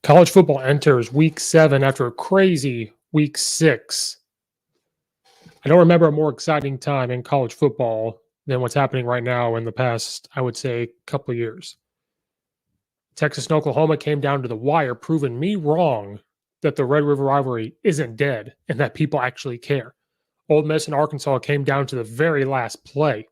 College football enters week 7 after a crazy week 6. I don't remember a more exciting time in college football than what's happening right now in the past, I would say, couple of years. Texas and Oklahoma came down to the wire, proving me wrong that the Red River Rivalry isn't dead and that people actually care. Ole Miss and Arkansas came down to the very last play.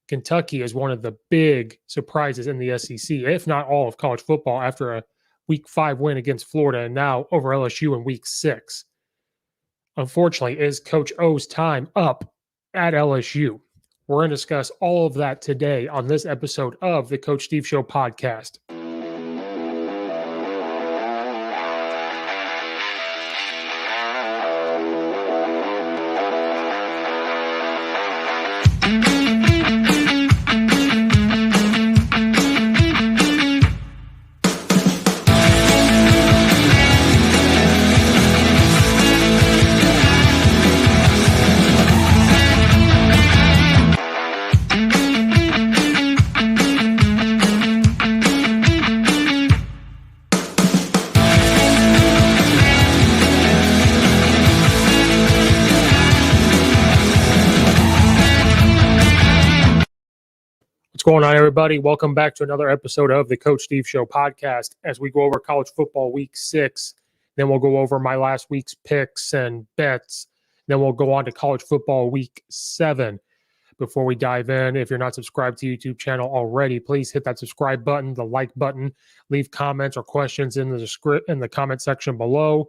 Kentucky is one of the big surprises in the SEC, if not all of college football, after a Week 5 win against Florida and now over LSU in Week 6. Unfortunately, is Coach O's time up at LSU? We're going to discuss all of that today on this episode of the Coach Steve Show podcast. What's going on, everybody? Welcome back to another episode of the Coach Steve Show podcast as we go over college football week 6. Then we'll go over my last week's picks and bets. Then we'll go on to college football week 7. Before we dive in, if you're not subscribed to the YouTube channel already, please hit that subscribe button, the like button, leave comments or questions in the comment section below.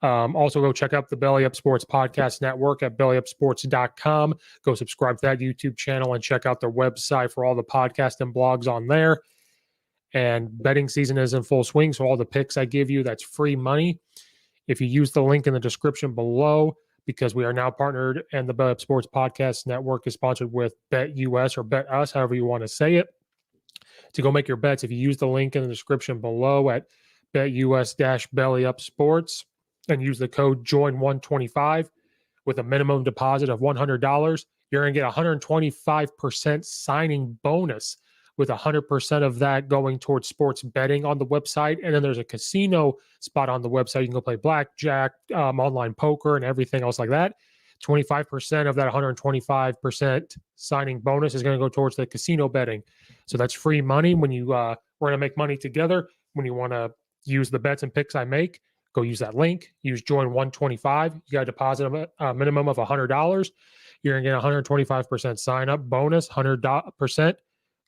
Also, go check out the Belly Up Sports Podcast Network at bellyupsports.com. Go subscribe to that YouTube channel and check out their website for all the podcasts and blogs on there. And betting season is in full swing, so all the picks I give you, that's free money. If you use the link in the description below, because we are now partnered and the Belly Up Sports Podcast Network is sponsored with BetUS or BetUs, however you want to say it. To go make your bets, if you use the link in the description below at BetUS-BellyUpSports, and use the code JOIN125 with a minimum deposit of $100, you're going to get 125% signing bonus, with 100% of that going towards sports betting on the website. And then there's a casino spot on the website. You can go play blackjack, online poker, and everything else like that. 25% of that 125% signing bonus is going to go towards the casino betting. So that's free money when you we're going to make money together. When you want to use the bets and picks I make, go use that link. Use JOIN125. You got to deposit a minimum of $100. You're going to get 125% sign up bonus, 100%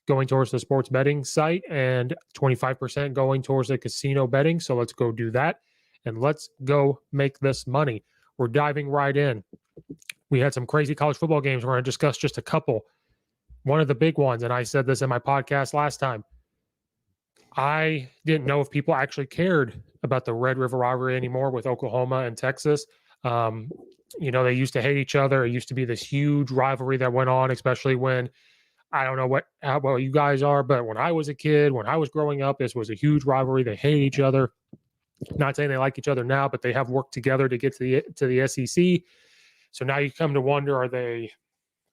going towards the sports betting site, and 25% going towards the casino betting. So let's go do that, and let's go make this money. We're diving right in. We had some crazy college football games. We're going to discuss just a couple. One of the big ones, and I said this in my podcast last time, I didn't know if people actually cared about the Red River Rivalry anymore with Oklahoma and Texas. They used to hate each other. It used to be this huge rivalry that went on, especially when, I don't know how well you guys are, but when I was a kid, when I was growing up, this was a huge rivalry. They hate each other. Not saying they like each other now, but they have worked together to get to the SEC. So now you come to wonder, are they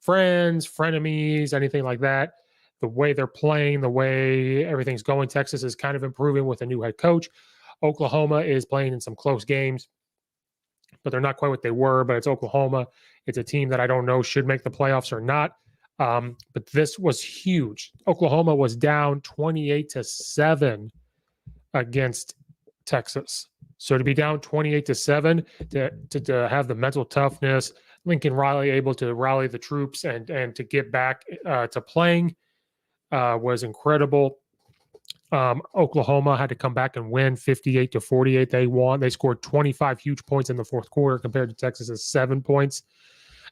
friends, frenemies, anything like that? The way they're playing, the way everything's going, Texas is kind of improving with a new head coach. Oklahoma is playing in some close games, but they're not quite what they were. But it's Oklahoma. It's a team that I don't know should make the playoffs or not. But this was huge. Oklahoma was down 28-7 against Texas. So to be down 28-7, to have the mental toughness, Lincoln Riley able to rally the troops and to get back to playing was incredible. Oklahoma had to come back and win 58-48. They won. They scored 25 huge points in the fourth quarter compared to Texas's 7 points.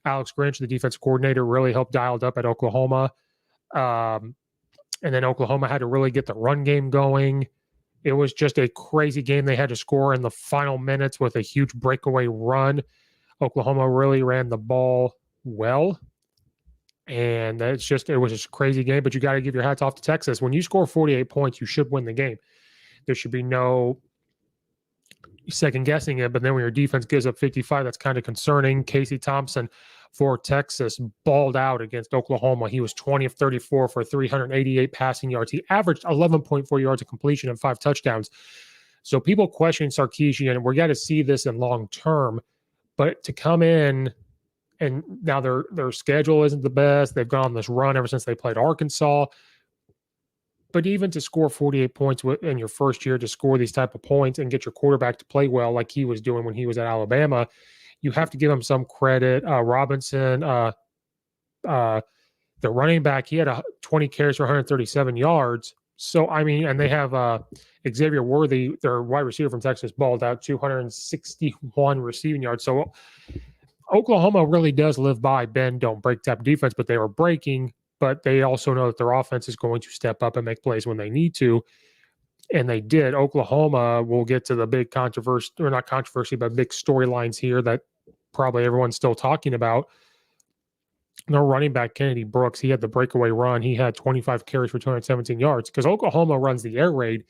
Alex Grinch, the defense coordinator, really helped dialed up at Oklahoma. And then Oklahoma had to really get the run game going. It was just a crazy game. They had to score in the final minutes with a huge breakaway run. Oklahoma really ran the ball well. And it was just a crazy game, but you got to give your hats off to Texas. When you score 48 points, you should win the game. There should be no second guessing it, but then when your defense gives up 55, that's kind of concerning. Casey Thompson for Texas balled out against Oklahoma. He was 20 of 34 for 388 passing yards. He averaged 11.4 yards of completion and 5 touchdowns. So people question Sarkisian. We got to see this in long term, but to come in and now their schedule isn't the best. They've gone on this run ever since they played Arkansas. But even to score 48 points in your first year, to score these type of points and get your quarterback to play well like he was doing when he was at Alabama, you have to give him some credit. Robinson, the running back, he had 20 carries for 137 yards. So, I mean, and they have Xavier Worthy, their wide receiver from Texas, balled out 261 receiving yards. So Oklahoma really does live by bend, don't break type defense, but they were breaking, but they also know that their offense is going to step up and make plays when they need to. And they did. Oklahoma, will get to the big controversy, or not controversy, but big storylines here that probably everyone's still talking about. Their running back, Kennedy Brooks, he had the breakaway run. He had 25 carries for 217 yards because Oklahoma runs the air raid,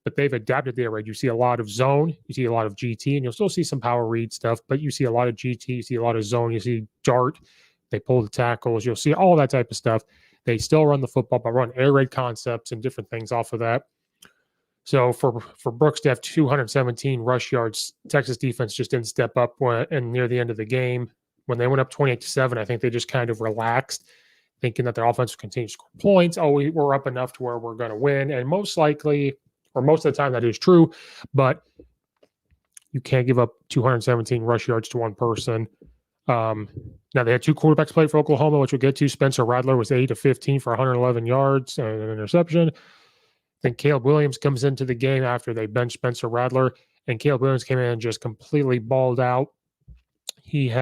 but they've adapted the air raid. You see a lot of zone, you see a lot of GT, and you'll still see some power read stuff, but you see a lot of GT, you see a lot of zone, you see dart. They pull the tackles. You'll see all that type of stuff. They still run the football, but run air raid concepts and different things off of that. So for Brooks to have 217 rush yards, Texas defense just didn't step up and near the end of the game. When they went up 28-7, I think they just kind of relaxed, thinking that their offense would continue to score points. Oh, we're up enough to where we're going to win. And most likely, or most of the time, that is true. But you can't give up 217 rush yards to one person. Now, they had two quarterbacks play for Oklahoma, which we'll get to. Spencer Rattler was 8 of 15 for 111 yards and an interception. Then Caleb Williams comes into the game after they benched Spencer Rattler, and Caleb Williams came in and just completely balled out. He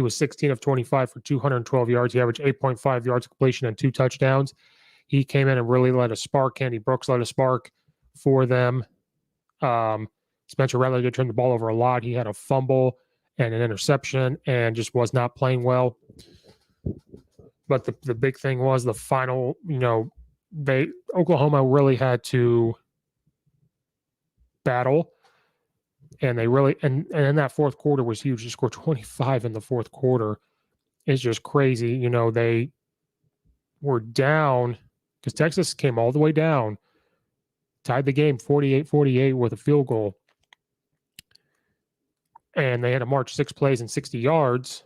was 16 of 25 for 212 yards. He averaged 8.5 yards completion and 2 touchdowns. He came in and really let a spark. Candy Brooks let a spark for them. Spencer Rattler did turn the ball over a lot. He had a fumble and an interception and just was not playing well. But the big thing was the final, Oklahoma really had to battle. And they really, and in that fourth quarter was huge. To score 25 in the fourth quarter is just crazy. They were down because Texas came all the way down, tied the game 48-48 with a field goal. And they had to march 6 plays and 60 yards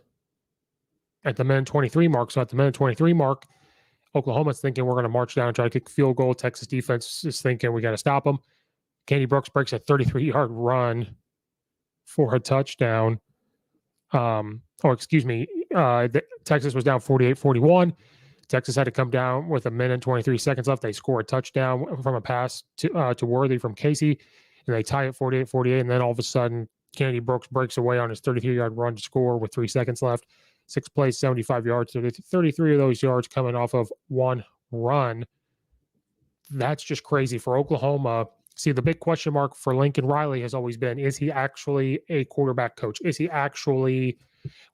at the minute 23 mark. So at the minute 23 mark, Oklahoma's thinking we're going to march down and try to kick a field goal. Texas defense is thinking we got to stop them. Candy Brooks breaks a 33-yard run for a touchdown. Texas was down 48-41. Texas had to come down with a minute and 23 seconds left. They score a touchdown from a pass to Worthy from Casey, and they tie it 48-48. And then all of a sudden, Kennedy Brooks breaks away on his 33-yard run to score with 3 seconds left. 6 plays, 75 yards. 33 of those yards coming off of one run. That's just crazy for Oklahoma. See, the big question mark for Lincoln Riley has always been, is he actually a quarterback coach? Is he actually,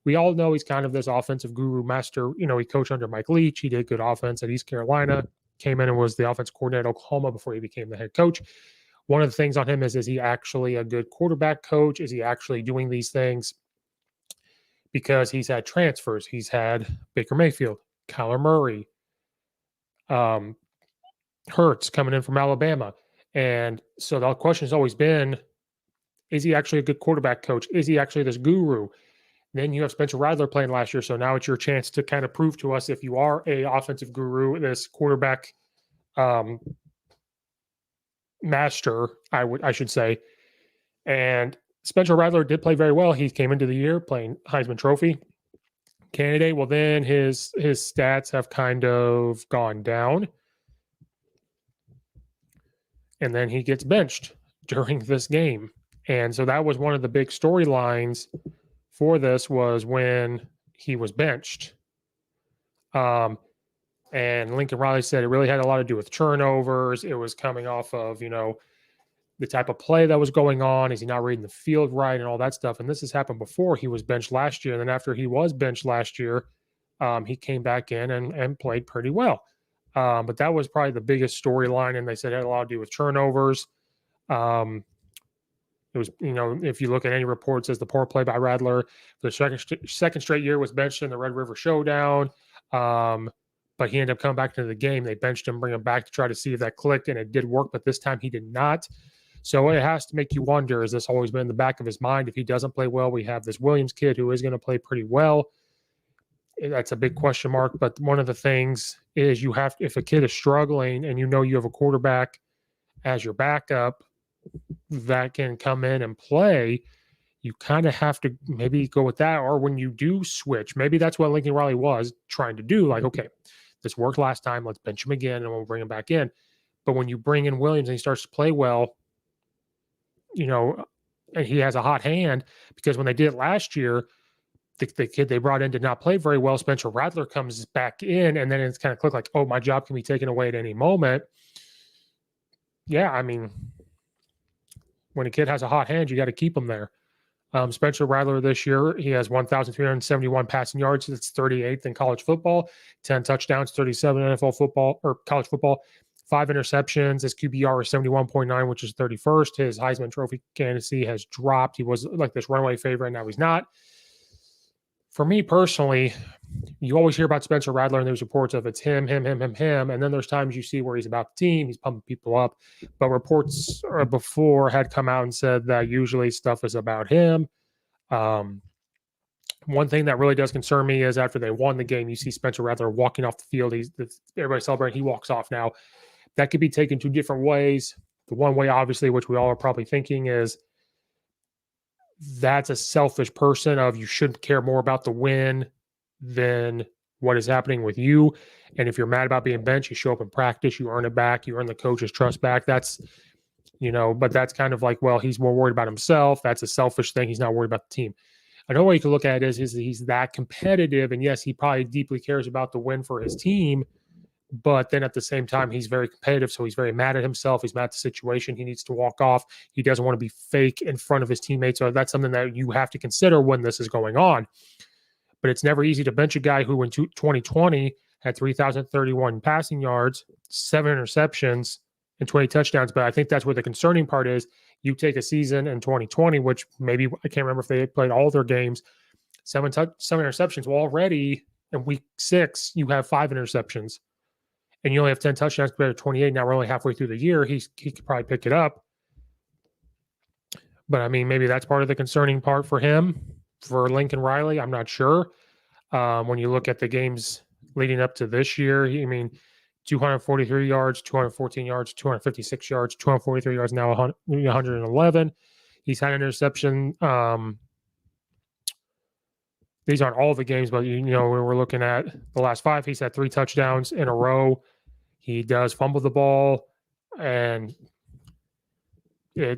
we all know he's kind of this offensive guru master. He coached under Mike Leach. He did good offense at East Carolina, came in and was the offensive coordinator at Oklahoma before he became the head coach. One of the things on him is he actually a good quarterback coach? Is he actually doing these things? Because he's had transfers. He's had Baker Mayfield, Kyler Murray, Hurts coming in from Alabama. And so the question has always been, is he actually a good quarterback coach? Is he actually this guru? Then you have Spencer Rattler playing last year. So now it's your chance to kind of prove to us if you are a offensive guru, this quarterback master, I should say. And Spencer Rattler did play very well. He came into the year playing Heisman Trophy candidate. Well, then his stats have kind of gone down. And then he gets benched during this game. And so that was one of the big storylines for this, was when he was benched. And Lincoln Riley said it really had a lot to do with turnovers. It was coming off of, the type of play that was going on. Is he not reading the field right and all that stuff? And this has happened before. He was benched last year. And then after he was benched last year, he came back in and played pretty well. But that was probably the biggest storyline, and they said it had a lot to do with turnovers. It was, if you look at any reports, as the poor play by Rattler, the second straight year was benched in the Red River Showdown. But he ended up coming back into the game. They benched him, bring him back to try to see if that clicked, and it did work. But this time he did not. So it has to make you wonder, has this always been in the back of his mind? If he doesn't play well, we have this Williams kid who is going to play pretty well. That's a big question mark. But one of the things is if a kid is struggling and you have a quarterback as your backup that can come in and play, you kind of have to maybe go with that. Or when you do switch, maybe that's what Lincoln Riley was trying to do. Like, okay, this worked last time. Let's bench him again and we'll bring him back in. But when you bring in Williams and he starts to play well, and he has a hot hand, because when they did it last year, the kid they brought in did not play very well. Spencer Rattler comes back in, and then it's kind of clicked like, oh, my job can be taken away at any moment. Yeah, I mean, when a kid has a hot hand, you got to keep him there. Spencer Rattler this year, he has 1,371 passing yards. That's 38th in college football, 10 touchdowns, 37 NFL football or college football, 5 interceptions. His QBR is 71.9, which is 31st. His Heisman Trophy candidacy has dropped. He was like this runaway favorite. Now he's not. For me personally, you always hear about Spencer Rattler and there's reports of it's him. And then there's times you see where he's about the team, he's pumping people up. But reports before had come out and said that usually stuff is about him. One thing that really does concern me is after they won the game, you see Spencer Rattler walking off the field. Everybody celebrating. He walks off now. That could be taken two different ways. The one way, obviously, which we all are probably thinking, is that's a selfish person of you should care more about the win than what is happening with you. And if you're mad about being benched, you show up in practice, you earn it back, you earn the coach's trust back. That's, but that's kind of like, well, he's more worried about himself. That's a selfish thing. He's not worried about the team. Another way you can look at it is he's that competitive. And yes, he probably deeply cares about the win for his team. But then at the same time, he's very competitive. So he's very mad at himself. He's mad at the situation. He needs to walk off. He doesn't want to be fake in front of his teammates. So that's something that you have to consider when this is going on. But it's never easy to bench a guy who in 2020 had 3,031 passing yards, 7 interceptions, and 20 touchdowns. But I think that's where the concerning part is. You take a season in 2020, which maybe I can't remember if they had played all their games, 7 interceptions. Well, already in week 6, you have 5 interceptions. And you only have 10 touchdowns compared to 28. Now we're only halfway through the year. He could probably pick it up. But, I mean, maybe that's part of the concerning part for him. For Lincoln Riley, I'm not sure. When you look at the games leading up to this year, 243 yards, 214 yards, 256 yards, 243 yards, now 111. He's had an interception. These aren't all the games, but, when we're looking at the last 5, he's had 3 touchdowns in a row. He does fumble the ball, and he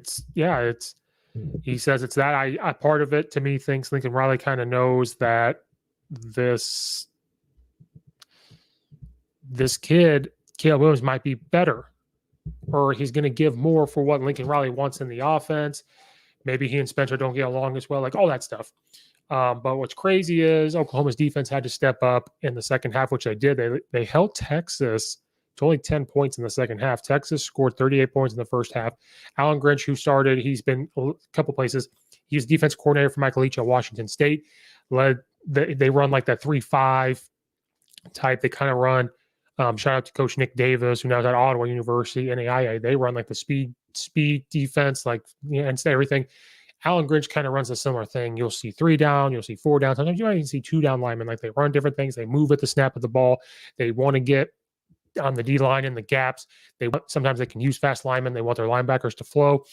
says it's that. I part of it, to me, thinks Lincoln Riley kind of knows that this kid, Caleb Williams, might be better, or he's going to give more for what Lincoln Riley wants in the offense. Maybe he and Spencer don't get along as well, like all that stuff. But what's crazy is Oklahoma's defense had to step up in the second half, which they did. They held Texas to only 10 points in the second half. Texas scored 38 points in the first half. Alan Grinch, who started, he's been a couple places. He's defense coordinator for Michael Leach at Washington State. They run like that 3-5 type. They kind of run. Shout out to Coach Nick Davis, who now is at Ottawa University, NAIA. They run like the speed defense, and everything. Alan Grinch kind of runs a similar thing. You'll see 3 down, you'll see 4 down. Sometimes you might even see 2 down linemen. Like they run different things. They move at the snap of the ball. They want to get on the D line in the gaps. Sometimes they can use fast linemen. They want their linebackers to flow.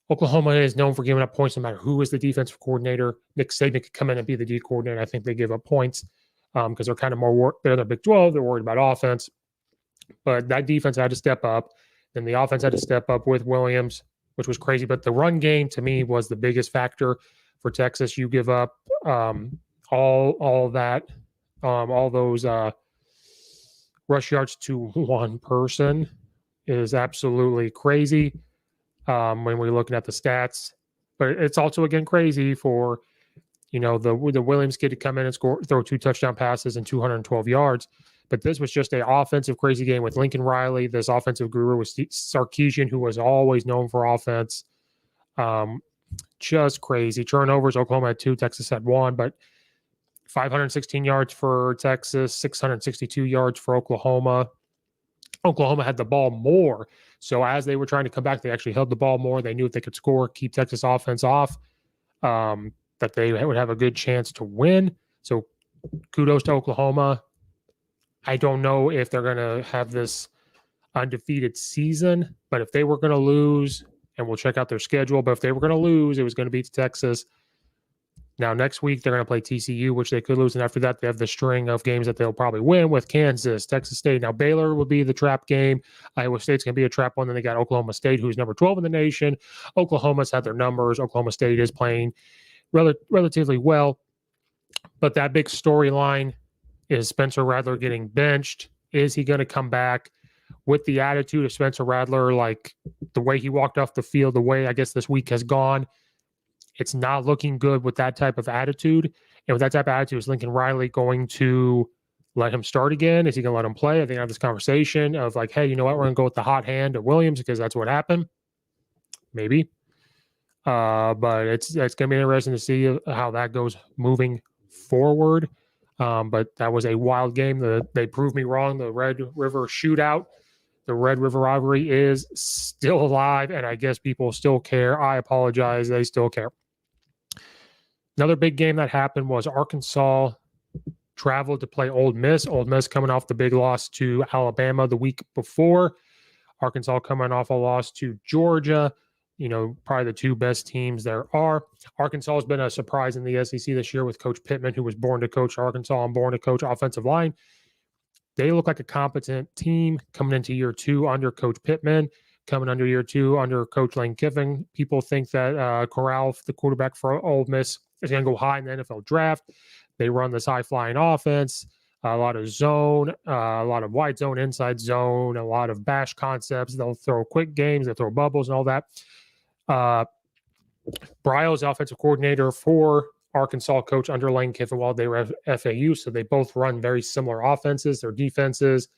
Oklahoma is known for giving up points no matter who is the defensive coordinator. Nick Saban could come in and be the D coordinator. I think they give up points because they're kind of they're the Big 12. They're worried about offense. But that defense had to step up. Then the offense had to step up with Williams, which was crazy. But the run game, to me, was the biggest factor for Texas. You give up all those rush yards to one person is absolutely crazy when we're looking at the stats. But it's also, again, crazy for, the Williams kid to come in and throw 2 touchdown passes and 212 yards. But this was just an offensive crazy game with Lincoln Riley, this offensive guru with Sarkisian, who was always known for offense. Just crazy. Turnovers, Oklahoma had 2, Texas had 1, but 516 yards for Texas, 662 yards for Oklahoma. Oklahoma had the ball more. So as they were trying to come back, they actually held the ball more. They knew if they could score, keep Texas offense off, that they would have a good chance to win. So kudos to Oklahoma. I don't know if they're going to have this undefeated season, but if they were going to lose, and we'll check out their schedule, but if they were going to lose, it was going to beat Texas. Now, next week, they're going to play TCU, which they could lose. And after that, they have the string of games that they'll probably win with Kansas, Texas State. Now, Baylor will be the trap game. Iowa State's going to be a trap one. Then they got Oklahoma State, who's number 12 in the nation. Oklahoma's had their numbers. Oklahoma State is playing relatively well. But that big storyline is Spencer Rattler getting benched. Is he going to come back with the attitude of Spencer Rattler, like the way he walked off the field, the way I guess this week has gone? It's not looking good with that type of attitude. And with that type of attitude, is Lincoln Riley going to let him start again? Is he going to let him play? I think I have this conversation of like, hey, you know what? We're going to go with the hot hand of Williams because that's what happened. Maybe. But it's going to be interesting to see how that goes moving forward. But that was a wild game. They proved me wrong. The Red River shootout, the Red River Rivalry is still alive, and I guess people still care. I apologize. They still care. Another big game that happened was Arkansas traveled to play Ole Miss. Ole Miss coming off the big loss to Alabama the week before. Arkansas coming off a loss to Georgia. You know, probably the two best teams there are. Arkansas has been a surprise in the SEC this year with Coach Pittman, who was born to coach Arkansas and born to coach offensive line. They look like a competent team coming into year two under Coach Pittman, coming under year two under Coach Lane Kiffin. People think that Corral, the quarterback for Ole Miss, is going to go high in the NFL draft. They run this high-flying offense, a lot of zone, a lot of wide zone, inside zone, a lot of bash concepts. They'll throw quick games, they'll throw bubbles and all that. Bryles, offensive coordinator for Arkansas, coach under Lane Kiffin while they were at FAU. So they both run very similar offenses. Their defenses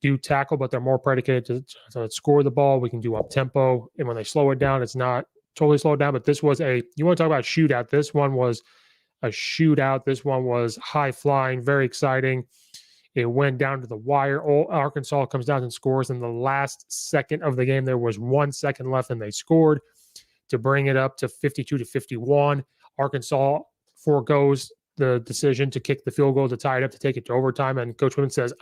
do tackle, but they're more predicated to score the ball. We can do up tempo. And when they slow it down, it's not totally slowed down. But this was you want to talk about shootout. This one was a shootout. This one was high flying, very exciting. It went down to the wire. Arkansas comes down and scores in the last second of the game. There was 1 second left, and they scored to bring it up to 52-51. Arkansas forgoes the decision to kick the field goal to tie it up to take it to overtime. And Coach Pittman says,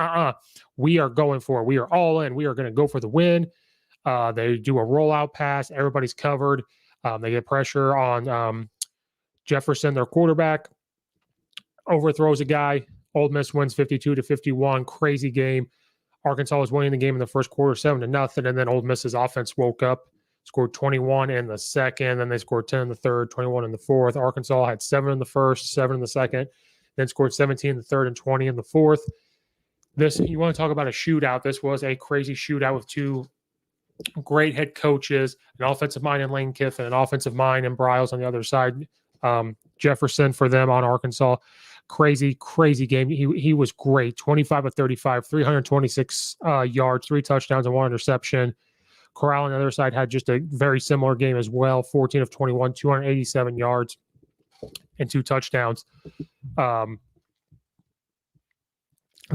we are going for it. We are all in. We are going to go for the win. They do a rollout pass. Everybody's covered. They get pressure on Jefferson, their quarterback, overthrows a guy. Ole Miss wins 52-51. Crazy game. Arkansas was winning the game in the first quarter, 7-0, and then Ole Miss's offense woke up, scored 21 in the second, then they scored 10 in the third, 21 in the fourth. Arkansas had 7 in the first, 7 in the second, then scored 17 in the third and 20 in the fourth. You want to talk about a shootout. This was a crazy shootout with two great head coaches, an offensive mind in Lane Kiffin, an offensive mind in Bryles on the other side. Jefferson for them on Arkansas. Crazy game. He was great. 25 of 35, 326 yards, 3 touchdowns, and 1 interception. Corral on the other side had just a very similar game as well. 14 of 21, 287 yards, and 2 touchdowns. They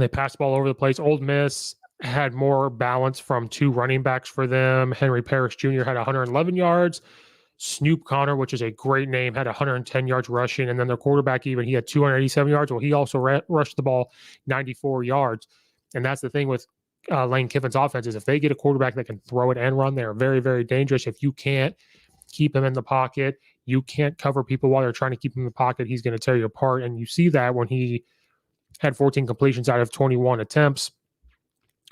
passed the ball over the place. Ole Miss had more balance from 2 running backs for them. Henry Parrish Jr. had 111 yards. Snoop Connor, which is a great name, had 110 yards rushing. And then their quarterback he had 287 yards. Well, he also rushed the ball 94 yards. And that's the thing with Lane Kiffin's offense is if they get a quarterback that can throw it and run, they're very, very dangerous. If you can't keep him in the pocket, you can't cover people while they're trying to keep him in the pocket, he's going to tear you apart. And you see that when he had 14 completions out of 21 attempts.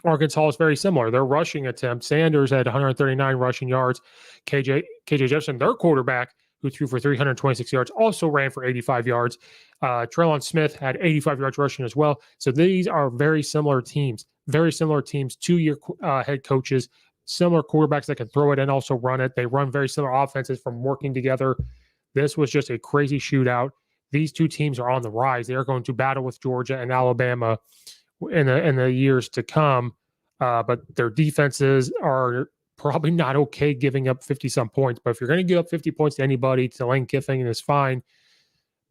Arkansas is very similar. Their rushing attempt, Sanders had 139 rushing yards. KJ Jefferson, their quarterback, who threw for 326 yards, also ran for 85 yards. Tre'Lon Smith had 85 yards rushing as well. So these are very similar teams. 2-year head coaches, similar quarterbacks that can throw it and also run it. They run very similar offenses from working together. This was just a crazy shootout. These two teams are on the rise. They are going to battle with Georgia and Alabama in the years to come. But their defenses are probably not okay giving up 50-some points. But if you're going to give up 50 points to anybody, to Lane Kiffin, is fine.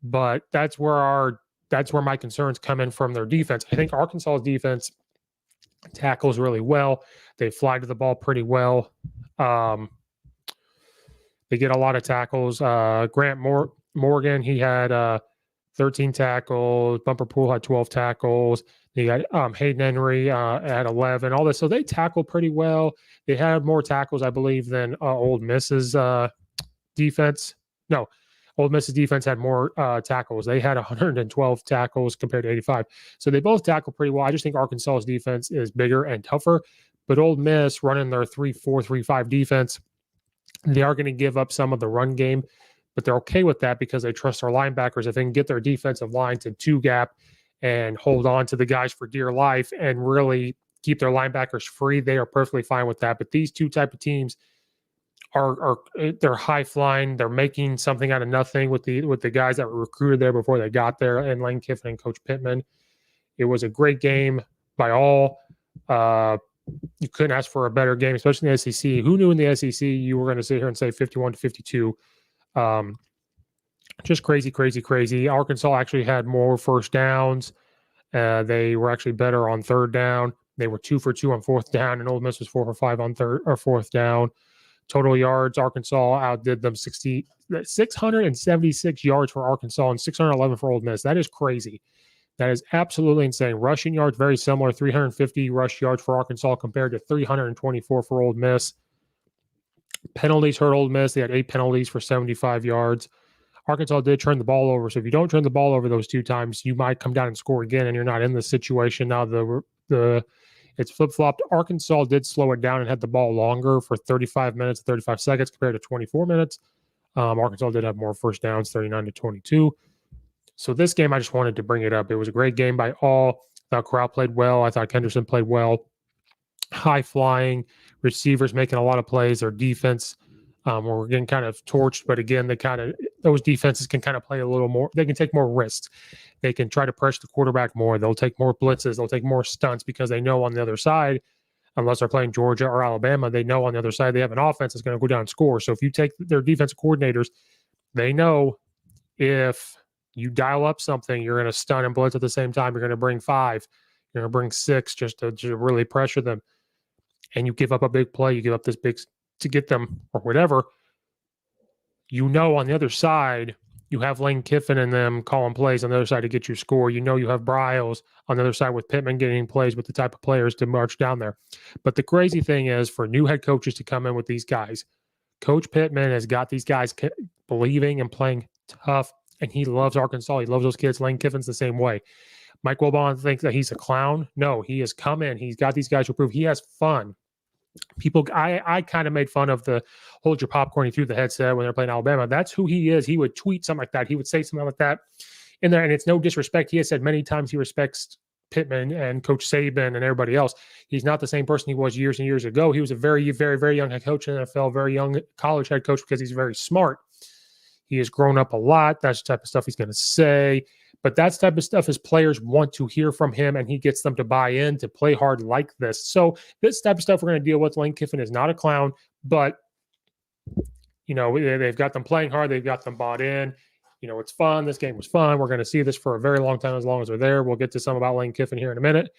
But that's where my concerns come in from their defense. I think Arkansas's defense tackles really well. They fly to the ball pretty well. They get a lot of tackles. Grant Morgan, he had 13 tackles. Bumper Pool had 12 tackles. They got Hayden Henry at 11. All this, so they tackled pretty well. They had more tackles, I believe, than Ole Miss's defense. No, Ole Miss's defense had more tackles. They had 112 tackles compared to 85. So they both tackled pretty well. I just think Arkansas's defense is bigger and tougher. But Ole Miss running their 3-4, 3-5 defense, they are going to give up some of the run game, but they're okay with that because they trust their linebackers. If they can get their defensive line to two gap and hold on to the guys for dear life and really keep their linebackers free, they are perfectly fine with that. But these two type of teams are they're high flying. They're making something out of nothing with the guys that were recruited there before they got there, and Lane Kiffin and Coach Pittman. It was a great game by all. You couldn't ask for a better game, especially in the SEC. Who knew in the SEC you were going to sit here and say 51-52? Just crazy. Arkansas actually had more first downs. They were actually better on third down. They were 2 for 2 on fourth down, and Ole Miss was 4 for 5 on third or fourth down. Total yards, Arkansas outdid them 676 yards for Arkansas and 611 for Ole Miss. That is crazy. That is absolutely insane. Rushing yards, very similar, 350 rush yards for Arkansas compared to 324 for Ole Miss. Penalties hurt Ole Miss. They had 8 penalties for 75 yards. Arkansas did turn the ball over. So if you don't turn the ball over those 2 times, you might come down and score again, and you're not in this situation. Now it's flip-flopped. Arkansas did slow it down and had the ball longer for 35 minutes, 35 seconds compared to 24 minutes. Arkansas did have more first downs, 39-22. So this game, I just wanted to bring it up. It was a great game by all. I thought Corral played well. I thought Henderson played well. High-flying receivers making a lot of plays. Their defense, we're getting kind of torched, but again, those defenses can kind of play a little more. They can take more risks. They can try to pressure the quarterback more. They'll take more blitzes. They'll take more stunts because they know on the other side, unless they're playing Georgia or Alabama, they know on the other side they have an offense that's going to go down and score. So if you take their defensive coordinators, they know if you dial up something, you're going to stun and blitz at the same time. You're going to bring 5. You're going to bring 6 just to really pressure them. And you give up a big play. You give up this big to get them or whatever. You know on the other side, you have Lane Kiffin and them calling plays on the other side to get you score. You know you have Bryles on the other side with Pittman getting plays with the type of players to march down there. But the crazy thing is for new head coaches to come in with these guys, Coach Pittman has got these guys believing and playing tough, and he loves Arkansas. He loves those kids. Lane Kiffin's the same way. Mike Wilbon thinks that he's a clown. No, he has come in. He's got these guys to prove he has fun. People, I kind of made fun of the hold your popcorn, he threw the headset when they're playing Alabama. That's who he is. He would tweet something like that. He would say something like that in there, and it's no disrespect. He has said many times he respects Pittman and Coach Saban and everybody else. He's not the same person he was years and years ago. He was a very, very, very young head coach in the NFL, very young college head coach because he's very smart. He has grown up a lot. That's the type of stuff he's going to say. But that type of stuff is players want to hear from him, and he gets them to buy in, to play hard like this. So this type of stuff we're going to deal with. Lane Kiffin is not a clown, but, they've got them playing hard. They've got them bought in. It's fun. This game was fun. We're going to see this for a very long time as long as we're there. We'll get to some about Lane Kiffin here in a minute.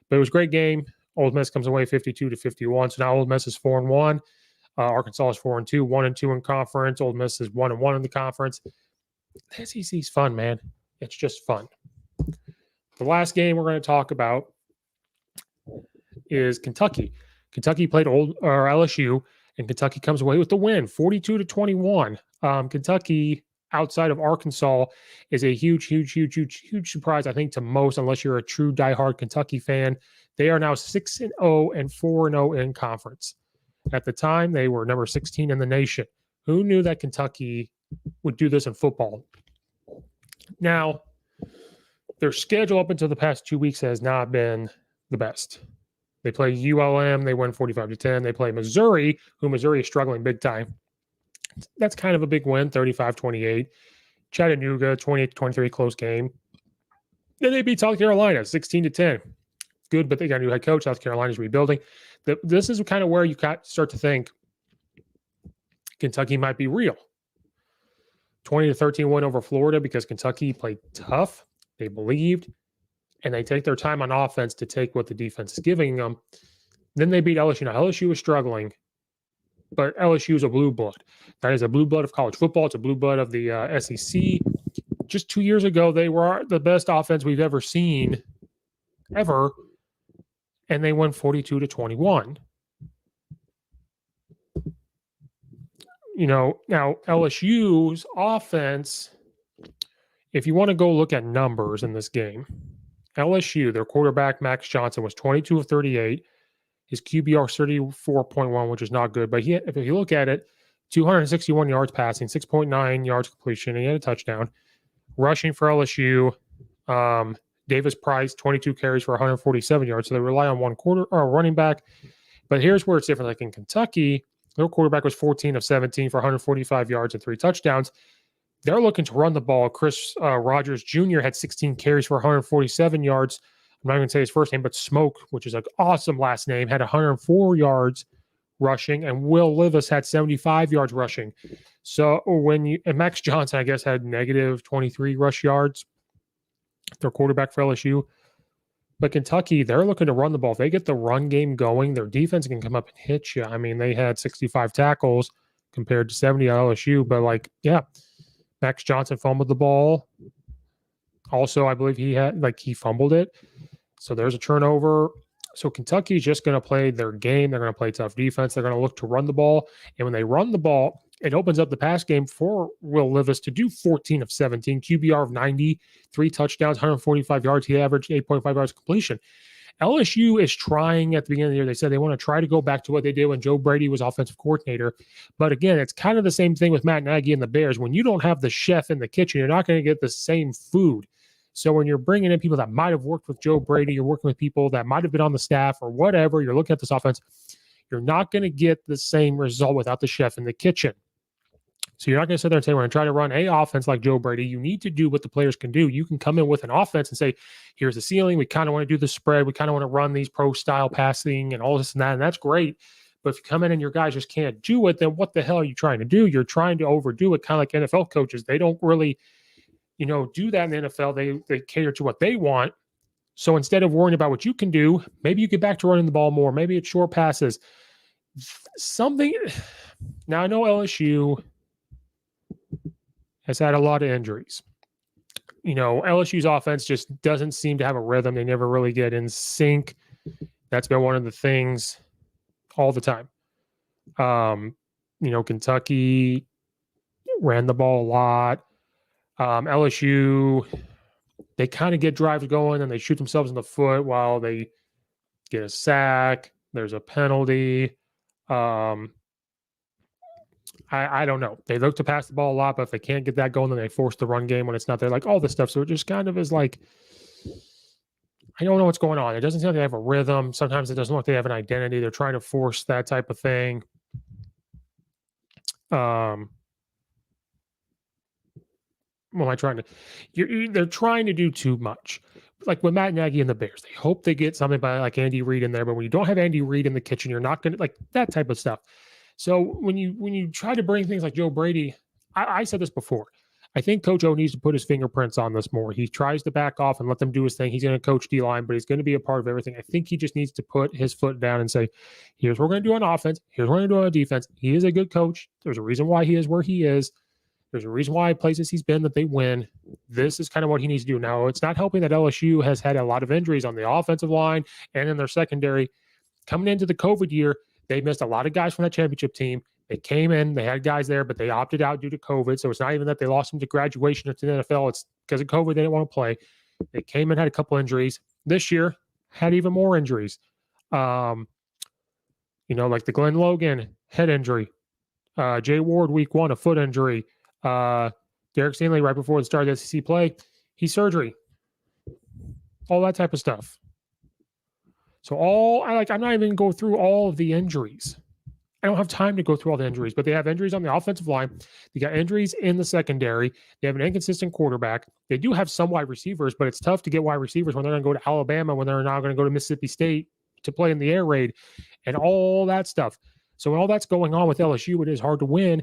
But it was a great game. Ole Miss comes away 52-51. So now Ole Miss is 4-1. Arkansas is 4-2, 1-2 in conference. Ole Miss is 1-1 in the conference. The SEC's fun, man. It's just fun. The last game we're going to talk about is Kentucky. Kentucky played LSU, and Kentucky comes away with the win, 42-21. Kentucky, outside of Arkansas, is a huge surprise, I think, to most, unless you're a true diehard Kentucky fan. They are now 6-0 and 4-0 in conference. At the time, they were number 16 in the nation. Who knew that Kentucky would do this in football? Now, their schedule up until the past 2 weeks has not been the best. They play ULM. They win 45-10. They play Missouri, who Missouri is struggling big time. That's kind of a big win, 35-28. Chattanooga, 28-23, close game. Then they beat South Carolina, 16-10. Good, but they got a new head coach. South Carolina's rebuilding. This is kind of where you start to think Kentucky might be real. 20-13 win over Florida because Kentucky played tough. They believed. and they take their time on offense to take what the defense is giving them, then they beat LSU. Now, LSU is struggling, but LSU is a blue blood. That is a blue blood of college football. It's a blue blood of the SEC. Just 2 years ago, they were the best offense we've ever seen, ever, and they won 42-21. Now LSU's offense, if you want to go look at numbers in this game, LSU, their quarterback, Max Johnson, was 22 of 38. His QBR 34.1, which is not good. But if you look at it, 261 yards passing, 6.9 yards completion, and he had a touchdown. Rushing for LSU, Davis Price, 22 carries for 147 yards. So they rely on one running back. But here's where it's different. Like in Kentucky, their quarterback was 14 of 17 for 145 yards and 3 touchdowns. They're looking to run the ball. Chris Rogers Jr. had 16 carries for 147 yards. I'm not going to say his first name, but Smoke, which is an awesome last name, had 104 yards rushing, and Will Levis had 75 yards rushing. So and Max Johnson, I guess, had negative 23 rush yards, their quarterback for LSU. But Kentucky, they're looking to run the ball. If they get the run game going, their defense can come up and hit you. I mean, they had 65 tackles compared to 70 at LSU, but Max Johnson fumbled the ball. Also, I believe he fumbled it. So there's a turnover. So Kentucky's just going to play their game. They're going to play tough defense. They're going to look to run the ball. And when they run the ball, it opens up the pass game for Will Levis to do 14 of 17, QBR of 90, 3 touchdowns, 145 yards. He averaged 8.5 yards completion. LSU is trying at the beginning of the year. They said they want to try to go back to what they did when Joe Brady was offensive coordinator. But again, it's kind of the same thing with Matt Nagy and the Bears. When you don't have the chef in the kitchen, you're not going to get the same food. So when you're bringing in people that might have worked with Joe Brady, you're working with people that might have been on the staff or whatever, you're looking at this offense, you're not going to get the same result without the chef in the kitchen. So you're not going to sit there and say, we're going to try to run a offense like Joe Brady. You need to do what the players can do. You can come in with an offense and say, here's the ceiling. We kind of want to do the spread. We kind of want to run these pro-style passing and all this and that, and that's great. But if you come in and your guys just can't do it, then what the hell are you trying to do? You're trying to overdo it, kind of like NFL coaches. They don't really do that in the NFL. They cater to what they want. So instead of worrying about what you can do, maybe you get back to running the ball more. Maybe it's short passes. Something. Now, I know LSU has had a lot of injuries. LSU's offense just doesn't seem to have a rhythm. They never really get in sync. That's been one of the things all the time. Kentucky ran the ball a lot. LSU, they kind of get drives going and they shoot themselves in the foot while they get a sack. There's a penalty. I don't know. They look to pass the ball a lot, but if they can't get that going, then they force the run game when it's not there. Like all this stuff. So it just kind of is like, I don't know what's going on. It doesn't seem like they have a rhythm. Sometimes it doesn't look like they have an identity. They're trying to force that type of thing. What am I trying to? They're trying to do too much. Like with Matt Nagy and the Bears, they hope they get something by like Andy Reid in there. But when you don't have Andy Reid in the kitchen, you're not going to like that type of stuff. So when you try to bring things like Joe Brady, I said this before. I think Coach O needs to put his fingerprints on this more. He tries to back off and let them do his thing. He's going to coach D-line, but he's going to be a part of everything. I think he just needs to put his foot down and say, here's what we're going to do on offense. Here's what we're going to do on defense. He is a good coach. There's a reason why he is where he is. There's a reason why places he's been that they win. This is kind of what he needs to do. Now, it's not helping that LSU has had a lot of injuries on the offensive line and in their secondary. Coming into the COVID year, they missed a lot of guys from that championship team. They came in, they had guys there, but they opted out due to COVID. So it's not even that they lost them to graduation or to the NFL. It's because of COVID, they didn't want to play. They came in, had a couple injuries. This year, had even more injuries. Like the Glenn Logan head injury. Jay Ward, week 1, a foot injury. Derek Stanley, right before the start of the SEC play, he's surgery. All that type of stuff. So I'm not even going through all of the injuries. I don't have time to go through all the injuries, but they have injuries on the offensive line. They got injuries in the secondary. They have an inconsistent quarterback. They do have some wide receivers, but it's tough to get wide receivers when they're going to go to Alabama, when they're now going to go to Mississippi State to play in the air raid and all that stuff. So when all that's going on with LSU, it is hard to win.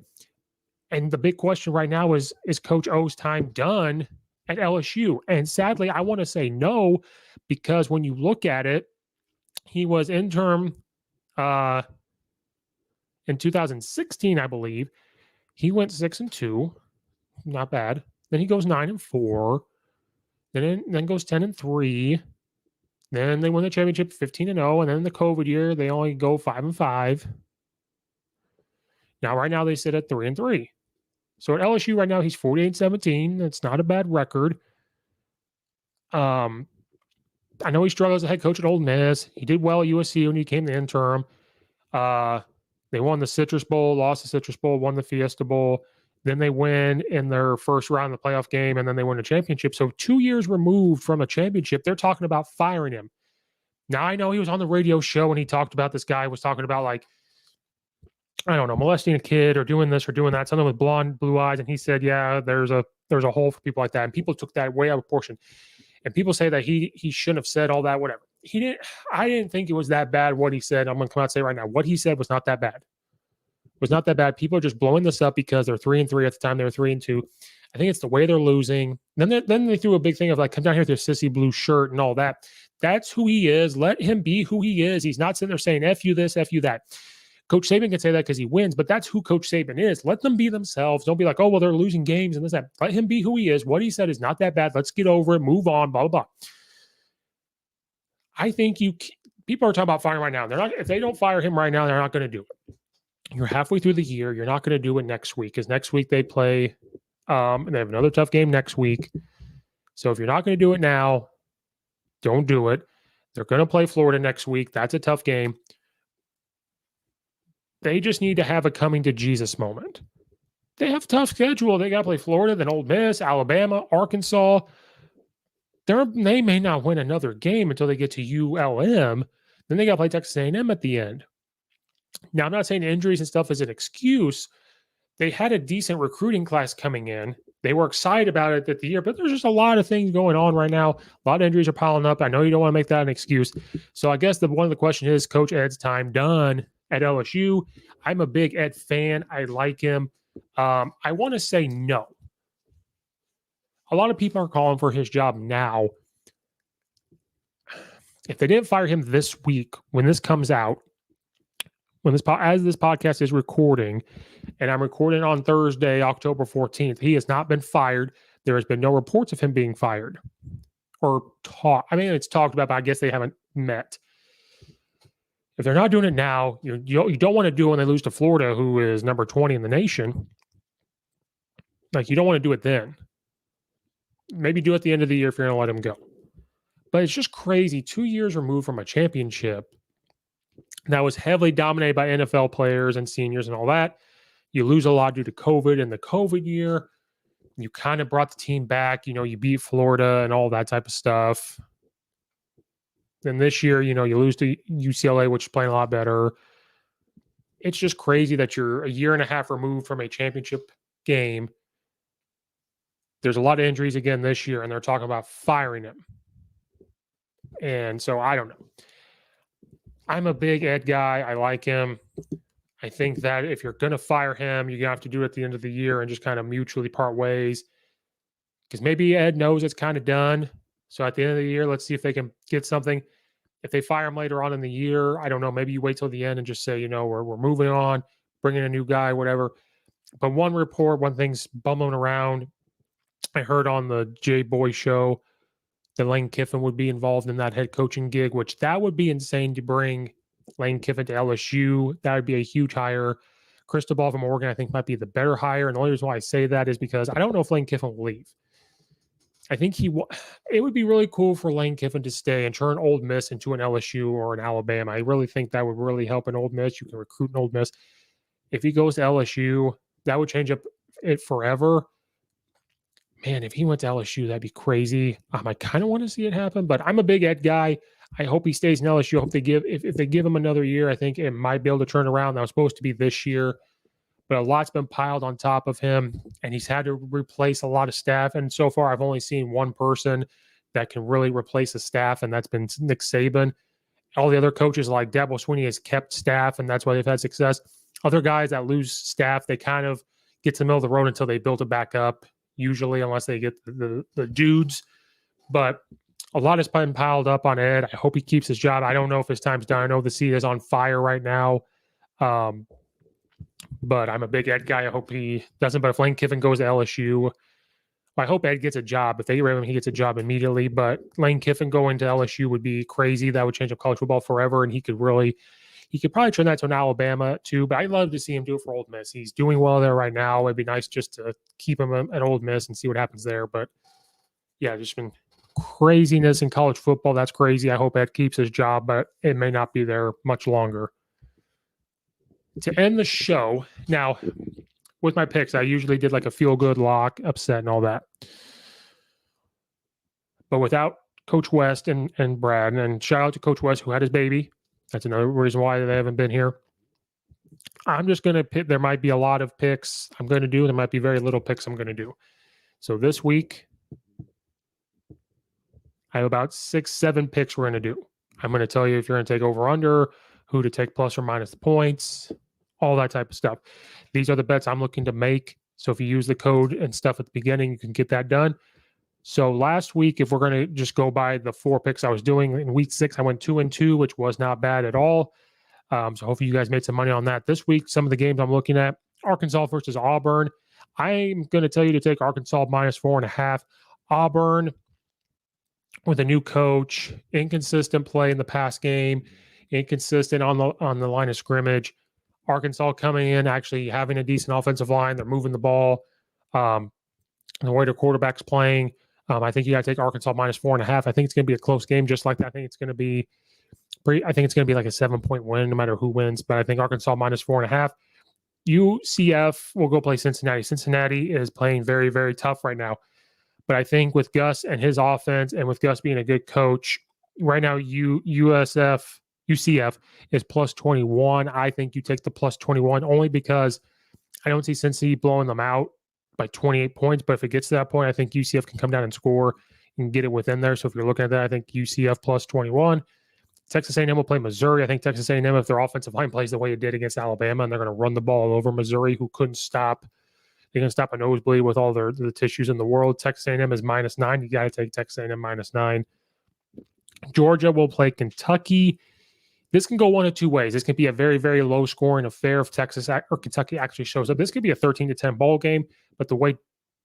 And the big question right now is Coach O's time done at LSU? And sadly, I want to say no, because when you look at it, he was interim in 2016, I believe. He went 6-2, not bad. Then he goes 9-4. Then goes 10-3. Then they win the championship 15-0, and then in the COVID year they only go 5-5. Now, right now they sit at 3-3. So at LSU right now he's 48-17. That's not a bad record. I know he struggled as a head coach at Ole Miss. He did well at USC when he came the interim. They won the Citrus Bowl, lost the Citrus Bowl, won the Fiesta Bowl. Then they win in their first round of the playoff game, and then they win a championship. So 2 years removed from a championship, they're talking about firing him. Now, I know he was on the radio show and he talked about this guy was talking about, like, I don't know, molesting a kid or doing this or doing that, something with blonde, blue eyes. And he said, yeah, there's a hole for people like that. And people took that way out of proportion. And people say that he shouldn't have said all that, whatever. He didn't. I didn't think it was that bad what he said. I'm going to come out and say right now, what he said was not that bad. It was not that bad. People are just blowing this up because they're 3-3 at the time. They were 3-2. I think it's the way they're losing. Then they threw a big thing of, like, come down here with your sissy blue shirt and all that. That's who he is. Let him be who he is. He's not sitting there saying, F you this, F you that. Coach Saban can say that because he wins, but that's who Coach Saban is. Let them be themselves. Don't be like, oh, well, they're losing games and this, that. Let him be who he is. What he said is not that bad. Let's get over it. Move on, blah, blah, blah. I think people are talking about firing right now. They're not. If they don't fire him right now, they're not going to do it. You're halfway through the year. You're not going to do it next week, because next week they play, and they have another tough game next week. So if you're not going to do it now, don't do it. They're going to play Florida next week. That's a tough game. They just need to have a coming to Jesus moment. They have a tough schedule. They got to play Florida, then Ole Miss, Alabama, Arkansas. They may not win another game until they get to ULM. Then they got to play Texas A&M at the end. Now, I'm not saying injuries and stuff is an excuse. They had a decent recruiting class coming in. They were excited about it at the year, but there's just a lot of things going on right now. A lot of injuries are piling up. I know you don't want to make that an excuse. So I guess one of the questions is, Coach Ed's time done at LSU? I'm a big Ed fan. I like him. I want to say no. A lot of people are calling for his job now. If they didn't fire him this week, when this comes out, as this podcast is recording, and I'm recording on Thursday, October 14th, he has not been fired. There has been no reports of him being fired or talk. I mean, it's talked about, but I guess they haven't met. If they're not doing it now, you don't want to do it when they lose to Florida, who is number 20 in the nation. Like, you don't want to do it then. Maybe do it at the end of the year if you're going to let him go. But it's just crazy. 2 years removed from a championship that was heavily dominated by NFL players and seniors and all that. You lose a lot due to COVID. In the COVID year, you kind of brought the team back. You beat Florida and all that type of stuff. Then this year, you lose to UCLA, which is playing a lot better. It's just crazy that you're a year and a half removed from a championship game. There's a lot of injuries again this year, and they're talking about firing him. And so I don't know. I'm a big Ed guy. I like him. I think that if you're going to fire him, you're going to have to do it at the end of the year and just kind of mutually part ways. Because maybe Ed knows it's kind of done. So at the end of the year, let's see if they can get something. If they fire him later on in the year, I don't know. Maybe you wait till the end and just say, we're moving on, bring in a new guy, whatever. But one thing's bumbling around. I heard on the Jay Boy show that Lane Kiffin would be involved in that head coaching gig, which that would be insane to bring Lane Kiffin to LSU. That would be a huge hire. Cristobal from Oregon, I think, might be the better hire. And the only reason why I say that is because I don't know if Lane Kiffin will leave. I think it would be really cool for Lane Kiffin to stay and turn Ole Miss into an LSU or an Alabama. I really think that would really help an Ole Miss. You can recruit an Ole Miss. If he goes to LSU, that would change up it forever. Man, if he went to LSU, that'd be crazy. I kind of want to see it happen, but I'm a big Ed guy. I hope he stays in LSU. I hope if they give him another year, I think it might be able to turn around. That was supposed to be this year, but a lot's been piled on top of him, and he's had to replace a lot of staff. And so far, I've only seen one person that can really replace the staff, and that's been Nick Saban. All the other coaches like Dabo Swinney has kept staff, and that's why they've had success. Other guys that lose staff, they kind of get to the middle of the road until they build it back up. usually, unless they get the dudes. But a lot has been piled up on Ed. I hope he keeps his job. I don't know if his time's done. I know the seat is on fire right now. But I'm a big Ed guy. I hope he doesn't. But if Lane Kiffin goes to LSU, I hope Ed gets a job. If they get rid of him, he gets a job immediately. But Lane Kiffin going to LSU would be crazy. That would change up college football forever. And he could probably turn that to an Alabama too. But I'd love to see him do it for Ole Miss. He's doing well there right now. It'd be nice just to keep him at Ole Miss and see what happens there. But yeah, just been craziness in college football. That's crazy. I hope Ed keeps his job, but it may not be there much longer. To end the show, now with my picks, I usually did like a feel-good lock, upset, and all that. But without Coach West and Brad, and shout out to Coach West who had his baby. That's another reason why they haven't been here. I'm just going to pick. There might be a lot of picks I'm going to do. There might be very little picks I'm going to do. So this week, I have about 6-7 picks we're going to do. I'm going to tell you if you're going to take over under, who to take plus or minus the points, all that type of stuff. These are the bets I'm looking to make. So if you use the code and stuff at the beginning, you can get that done. So last week, if we're going to just go by the 4 picks I was doing, in week 6, I went 2-2, which was not bad at all. So hopefully you guys made some money on that. This week, some of the games I'm looking at, Arkansas versus Auburn. I'm going to tell you to take Arkansas minus 4.5. Auburn with a new coach, inconsistent play in the pass game, inconsistent on the line of scrimmage. Arkansas coming in, actually having a decent offensive line. They're moving the ball. The way the quarterback's playing, I think you got to take Arkansas minus 4.5. I think it's going to be a close game, just like that. I think it's going to be like a 7-point win, no matter who wins. But I think Arkansas minus 4.5. UCF will go play Cincinnati. Cincinnati is playing very, very tough right now. But I think with Gus and his offense, and with Gus being a good coach, right now UCF is plus 21. I think you take the plus 21 only because I don't see Cincy blowing them out by 28 points. But if it gets to that point, I think UCF can come down and score and get it within there. So if you're looking at that, I think UCF plus 21. Texas A&M will play Missouri. I think Texas A&M, if their offensive line plays the way it did against Alabama, and they're going to run the ball over Missouri, who couldn't stop. They can stop a nosebleed with all the tissues in the world. Texas A&M is minus 9. You got to take Texas A&M minus 9. Georgia will play Kentucky. This can go one of two ways. This can be a very, very low-scoring affair if Texas or Kentucky actually shows up. This could be a 13-10 ball game, but the way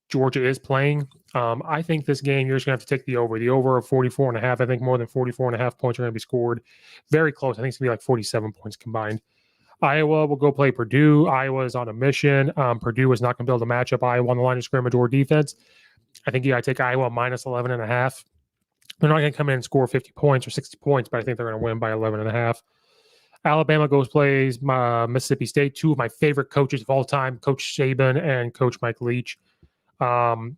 Georgia is playing, I think this game you're just going to have to take the over. The over of 44.5. I think more than 44.5 points are going to be scored. Very close. I think it's going to be like 47 points combined. Iowa will go play Purdue. Iowa is on a mission. Purdue is not going to be able to match up Iowa on the line of scrimmage or defense. I think you got to take Iowa minus 11.5. They're not going to come in and score 50 points or 60 points, but I think they're going to win by 11.5. Alabama plays Mississippi State, two of my favorite coaches of all time, Coach Saban and Coach Mike Leach. I'm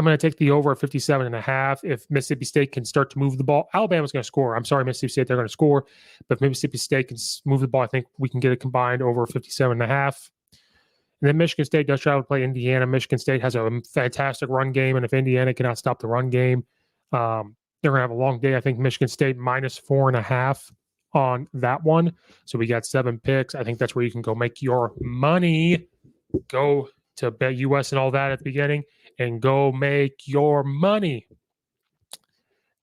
going to take the over at 57.5. If Mississippi State can start to move the ball, Alabama's going to score. I'm sorry, Mississippi State, they're going to score. But if Mississippi State can move the ball, I think we can get it combined over 57.5. And then Michigan State does travel to play Indiana. Michigan State has a fantastic run game, and if Indiana cannot stop the run game, they're going to have a long day. I think Michigan State minus 4.5 on that one. So we got 7 picks. I think that's where you can go make your money. Go to Bet US and all that at the beginning and go make your money.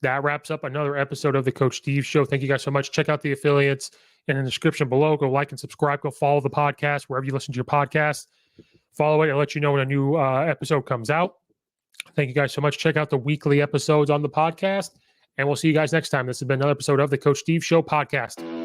That wraps up another episode of the Coach Steve Show. Thank you guys so much. Check out the affiliates in the description below. Go like and subscribe. Go follow the podcast wherever you listen to your podcast. Follow it and let you know when a new episode comes out. Thank you guys so much. Check out the weekly episodes on the podcast, and we'll see you guys next time. This has been another episode of the Coach Steve Show podcast.